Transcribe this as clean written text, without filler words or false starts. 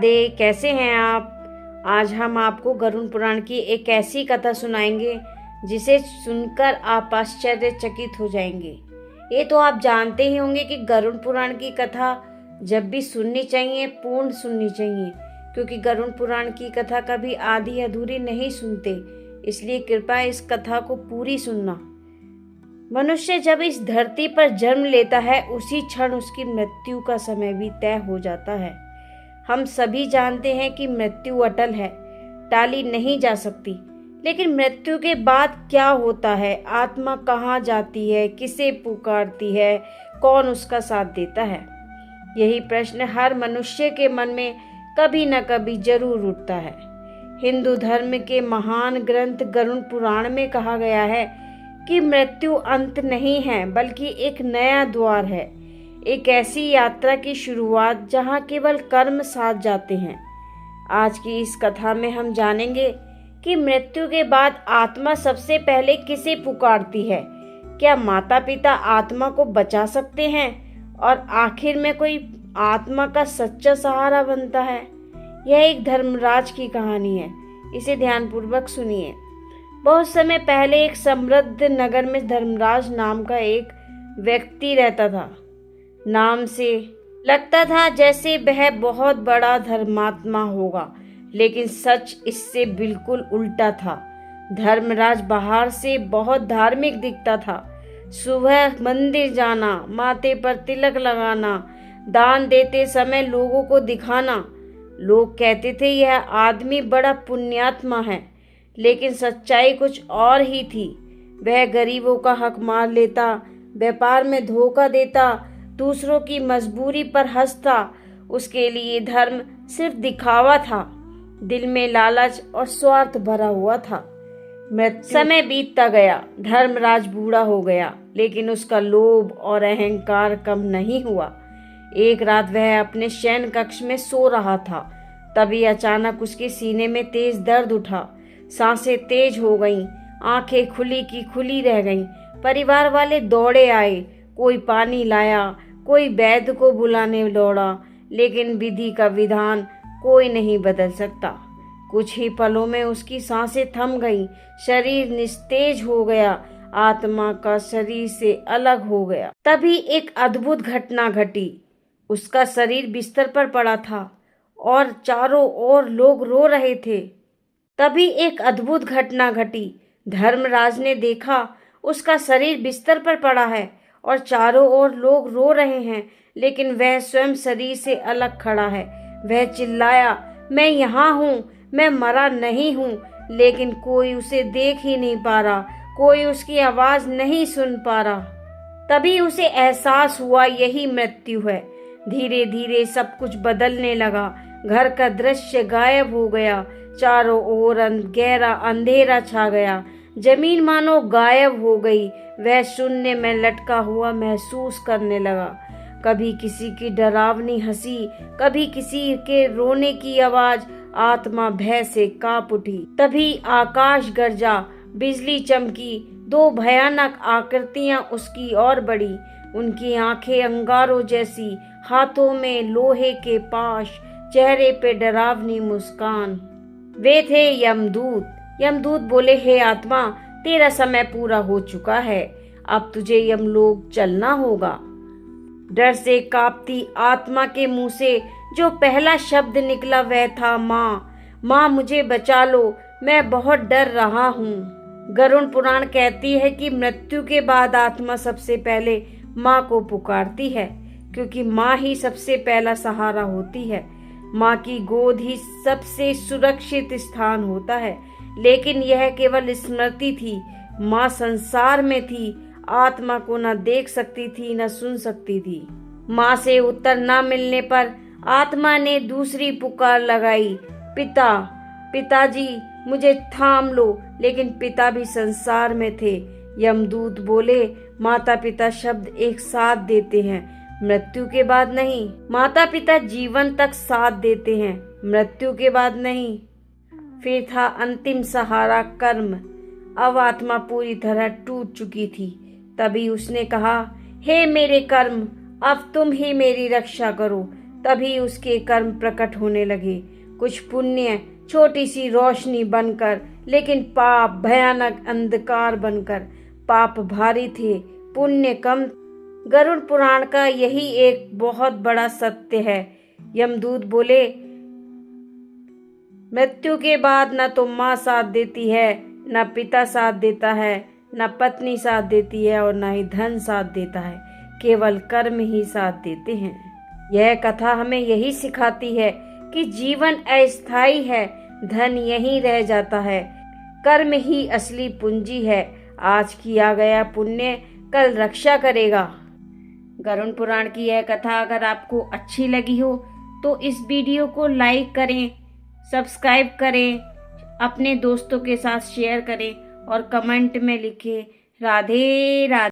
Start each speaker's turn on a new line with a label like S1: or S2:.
S1: दे कैसे हैं आप। आज हम आपको गरुड़ पुराण की एक ऐसी कथा सुनाएंगे जिसे सुनकर आप आश्चर्यचकित हो जाएंगे। ये तो आप जानते ही होंगे कि गरुड़ पुराण की कथा जब भी सुननी चाहिए पूर्ण सुननी चाहिए, क्योंकि गरुड़ पुराण की कथा कभी आधी अधूरी नहीं सुनते। इसलिए कृपया इस कथा को पूरी सुनना। मनुष्य जब इस धरती पर जन्म लेता है उसी क्षण उसकी मृत्यु का समय भी तय हो जाता है। हम सभी जानते हैं कि मृत्यु अटल है, टाली नहीं जा सकती। लेकिन मृत्यु के बाद क्या होता है? आत्मा कहाँ जाती है? किसे पुकारती है? कौन उसका साथ देता है? यही प्रश्न हर मनुष्य के मन में कभी न कभी जरूर उठता है। हिंदू धर्म के महान ग्रंथ गरुड़ पुराण में कहा गया है कि मृत्यु अंत नहीं है, बल्कि एक नया द्वार है, एक ऐसी यात्रा की शुरुआत जहां केवल कर्म साथ जाते हैं। आज की इस कथा में हम जानेंगे कि मृत्यु के बाद आत्मा सबसे पहले किसे पुकारती है। क्या माता पिता आत्मा को बचा सकते हैं और आखिर में कोई आत्मा का सच्चा सहारा बनता है? यह एक धर्मराज की कहानी है, इसे ध्यानपूर्वक सुनिए। बहुत समय पहले एक समृद्ध नगर में धर्मराज नाम का एक व्यक्ति रहता था। नाम से लगता था जैसे वह बहुत बड़ा धर्मात्मा होगा, लेकिन सच इससे बिल्कुल उल्टा था। धर्मराज बाहर से बहुत धार्मिक दिखता था। सुबह मंदिर जाना, माथे पर तिलक लगाना, दान देते समय लोगों को दिखाना। लोग कहते थे यह आदमी बड़ा पुण्यात्मा है, लेकिन सच्चाई कुछ और ही थी। वह गरीबों का हक मार लेता, व्यापार में धोखा देता, दूसरों की मजबूरी पर हंसता। उसके लिए धर्म सिर्फ दिखावा था, दिल में लालच और स्वार्थ भरा हुआ था। समय बीतता गया, धर्मराज बूढ़ा हो गया, लेकिन उसका लोभ और अहंकार कम नहीं हुआ। एक रात वह अपने शयन कक्ष में सो रहा था, तभी अचानक उसके सीने में तेज दर्द उठा। सांसें तेज हो गईं, आंखें खुली की खुली रह गईं। परिवार वाले दौड़े आए, कोई पानी लाया, कोई वैद्य को बुलाने दौड़ा, लेकिन विधि का विधान कोई नहीं बदल सकता। कुछ ही पलों में उसकी सांसें थम गईं, शरीर निस्तेज हो गया, आत्मा का शरीर से अलग हो गया। तभी एक अद्भुत घटना घटी। उसका शरीर बिस्तर पर पड़ा था और चारों ओर लोग रो रहे थे। तभी एक अद्भुत घटना घटी। धर्मराज ने देखा उसका शरीर बिस्तर पर पड़ा है और चारों ओर लोग रो रहे हैं, लेकिन वह स्वयं शरीर से अलग खड़ा है। वह चिल्लाया, मैं यहाँ हूँ, मैं मरा नहीं हूँ। लेकिन कोई उसे देख ही नहीं पा रहा, कोई उसकी आवाज नहीं सुन पा रहा। तभी उसे एहसास हुआ यही मृत्यु है। धीरे धीरे सब कुछ बदलने लगा। घर का दृश्य गायब हो गया, चारों ओर गहरा अंधेरा छा गया। जमीन मानो गायब हो गई। वह शून्य में लटका हुआ महसूस करने लगा। कभी किसी की डरावनी हंसी, कभी किसी के रोने की आवाज। आत्मा भय से कांप उठी। तभी आकाश गरजा, बिजली चमकी। दो भयानक आकृतियां उसकी ओर बढ़ी। उनकी आंखें अंगारों जैसी, हाथों में लोहे के पाश, चेहरे पे डरावनी मुस्कान। वे थे यमदूत। यमदूत बोले, हे आत्मा, तेरा समय पूरा हो चुका है, अब तुझे यमलोक चलना होगा। डर से कांपती आत्मा के मुंह से जो पहला शब्द निकला वह था माँ। माँ, मुझे बचा लो, मैं बहुत डर रहा हूँ। गरुड़ पुराण कहती है कि मृत्यु के बाद आत्मा सबसे पहले माँ को पुकारती है, क्योंकि माँ ही सबसे पहला सहारा होती है। माँ की गोद ही सबसे सुरक्षित स्थान होता है। लेकिन यह केवल स्मृति थी। माँ संसार में थी, आत्मा को न देख सकती थी न सुन सकती थी। माँ से उत्तर न मिलने पर आत्मा ने दूसरी पुकार लगाई, पिता, पिताजी, मुझे थाम लो। लेकिन पिता भी संसार में थे। यमदूत बोले, माता पिता शब्द एक साथ देते हैं, मृत्यु के बाद नहीं। माता पिता जीवन तक साथ देते हैं, मृत्यु के बाद नहीं। फिर था अंतिम सहारा, कर्म। अब आत्मा पूरी तरह टूट चुकी थी। तभी उसने कहा, हे मेरे कर्म, अब तुम ही मेरी रक्षा करो। तभी उसके कर्म प्रकट होने लगे। कुछ पुण्य छोटी सी रोशनी बनकर, लेकिन पाप भयानक अंधकार बनकर। पाप भारी थे, पुण्य कम। गरुड़ पुराण का यही एक बहुत बड़ा सत्य है। यमदूत बोले, मृत्यु के बाद न तो माँ साथ देती है, न पिता साथ देता है, न पत्नी साथ देती है और न ही धन साथ देता है। केवल कर्म ही साथ देते हैं। यह कथा हमें यही सिखाती है कि जीवन अस्थायी है, धन यहीं रह जाता है, कर्म ही असली पूंजी है। आज किया गया पुण्य कल रक्षा करेगा। गरुड़ पुराण की यह कथा अगर आपको अच्छी लगी हो तो इस वीडियो को लाइक करें, सब्सक्राइब करें, अपने दोस्तों के साथ शेयर करें और कमेंट में लिखें राधे राधे।